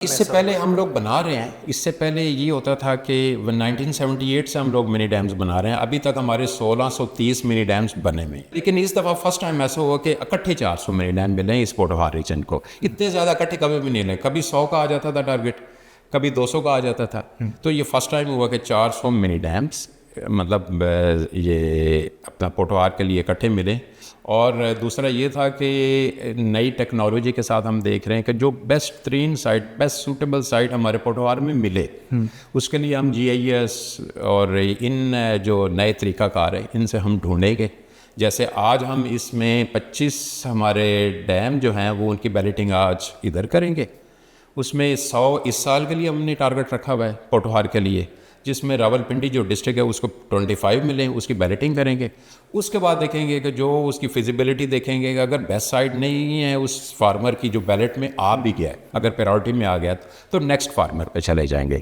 اس سے پہلے ہم لوگ بنا رہے ہیں، اس سے پہلے یہ ہوتا تھا کہ 1978 سے ہم لوگ منی ڈیمز بنا رہے ہیں، ابھی تک ہمارے 1630 منی ڈیمز بنے ہوئے ہیں، لیکن اس دفعہ فرسٹ ٹائم ایسا ہوا کہ اکٹھے 400 منی ڈیم ملے ہیں اس پوٹوہار ریجن کو۔ اتنے زیادہ اکٹھے کبھی بھی نہیں لے، کبھی 100 کا آ جاتا تھا ٹارگٹ، کبھی 200 کا آ جاتا تھا، تو یہ فرسٹ ٹائم ہوا کہ 400 منی ڈیمز مطلب یہ اپنا پوٹوہار کے لیے اکٹھے ملے۔ اور دوسرا یہ تھا کہ نئی ٹیکنالوجی کے ساتھ ہم دیکھ رہے ہیں کہ جو بیسٹ ترین سائٹ، بیسٹ سوٹیبل سائٹ ہمارے پوٹوہار میں ملے، اس کے لیے ہم GIS اور ان جو نئے طریقہ کار ہیں ان سے ہم ڈھونڈیں گے۔ جیسے آج ہم اس میں 25 ہمارے ڈیم جو ہیں وہ ان کی بیلٹنگ آج ادھر کریں گے، اس میں 100 اس سال کے لیے ہم نے ٹارگٹ رکھا ہوا ہے پوٹوہار کے لیے، جس میں راولپنڈی جو ڈسٹرکٹ ہے اس کو 25 ملیں، اس کی بیلٹنگ کریں گے۔ اس کے بعد دیکھیں گے کہ جو اس کی فیزیبلٹی دیکھیں گے کہ اگر بیسٹ سائٹ نہیں ہے اس فارمر کی جو بیلٹ میں آ بھی گیا ہے، اگر پریورٹی میں آ گیا تو نیکسٹ فارمر پہ چلے جائیں گے۔